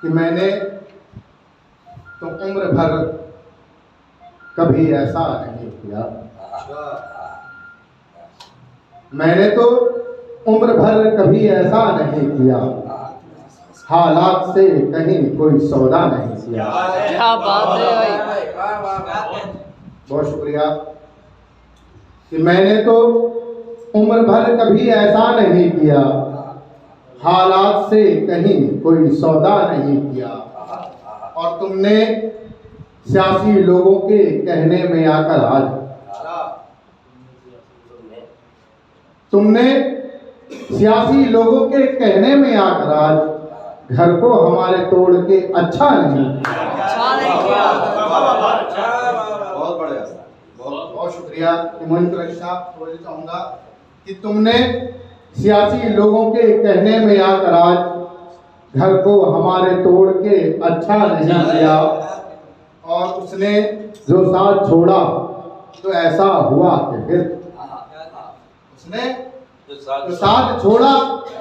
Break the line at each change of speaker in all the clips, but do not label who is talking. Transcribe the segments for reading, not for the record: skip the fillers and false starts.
कि मैंने तो उम्र भर कभी ऐसा नहीं किया। मैंने तो उम्र भर कभी ऐसा नहीं किया, हालात से कहीं कोई सौदा नहीं किया।
क्या बात है भाई।
बहुत शुक्रिया। कि मैंने तो उम्र भर कभी ऐसा नहीं किया, हालात से कहीं कोई सौदा नहीं किया। और तुमने सियासी लोगों के कहने में आकर आज सियासी लोगों के कहने में आकर आज घर को हमारे तोड़ के अच्छा नहीं किया।
बहुत बढ़िया,
बहुत शुक्रिया। मंच रक्षा बोलना चाहूंगा कि तुमने सियासी लोगों के कहने में आकर आज घर को हमारे तोड़ के अच्छा नहीं किया। और उसने जो साथ छोड़ा तो ऐसा हुआ कि फिर उसने जो साथ छोड़ा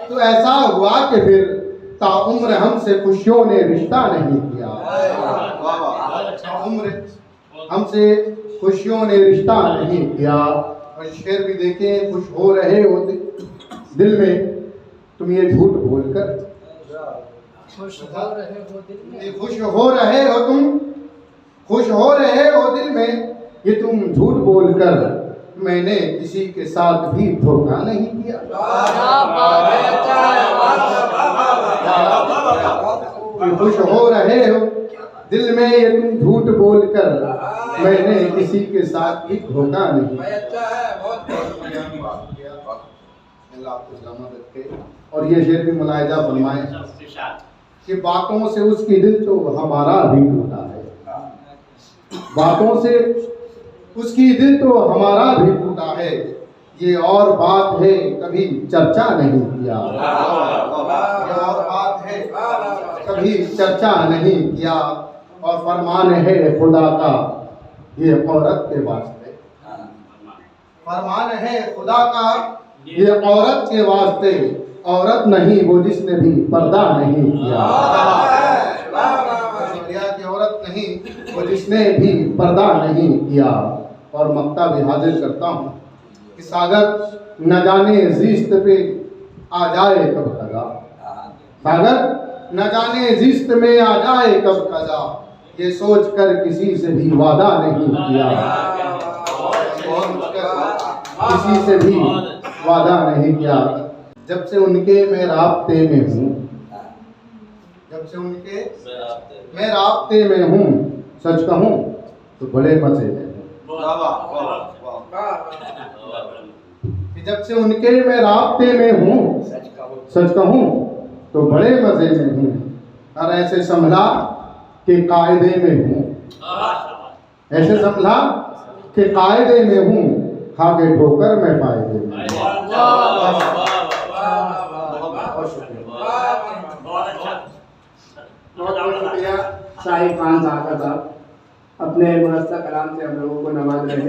तो ऐसा हुआ कि फिर ताउम्र हमसे खुशियों ने रिश्ता नहीं किया। ताउम्र हमसे खुशियों ने रिश्ता नहीं किया। और शेर भी देखें, खुश हो रहे हो दिल में तुम ये झूठ बोलकर, खुश हो रहे हो तुम, खुश हो रहे हो दिल में ये तुम झूठ बोलकर मैंने किसी के साथ भी धोखा नहीं किया। खुश हो रहे हो दिल में ये तुम झूठ बोलकर मैंने किसी के साथ भी धोखा नहीं किया। और ये शेर भी मुलाहिजा फरमाए कि बातों से उसकी दिल तो हमारा भी टूटा है, बातों से उसकी दिल तो हमारा भी टूटा है। ये और बात है कभी चर्चा नहीं किया, ये और बात है कभी चर्चा नहीं किया। और फरमान है खुदा का ये औरत के वास्ते, फरमान है खुदा का ये औरत के वास्ते। औरत नहीं वो जिसने भी पर्दा नहीं किया, कि औरत नहीं वो जिसने भी पर्दा नहीं किया। और मक्ता भी हाजिर करता हूँ कि सागर न जाने जिस्त पे आ जाए कब कजा, सागर न जाने जिस्त में आ जाए कब कजा। ये सोच कर किसी से भी वादा नहीं किया, किसी से भी वादा नहीं किया। जब से उनके मैं राब्ते में हूँ, जब से उनके मैं राब्ते में हूँ, सच कहूँ तो बड़े मजे में हूँ। जब से उनके मैं राब्ते में हूँ, सच कहूँ तो बड़े मजे में हूँ। और ऐसे संभला कि कायदे में हूँ, ऐसे संभला कि कायदे में हूँ, खा के ठोकर मैं फायदे में।
बहुत शुक्रिया शाही खान साहब अपने मुनस्सर कलाम से हम लोगों को नवाज रहे हैं।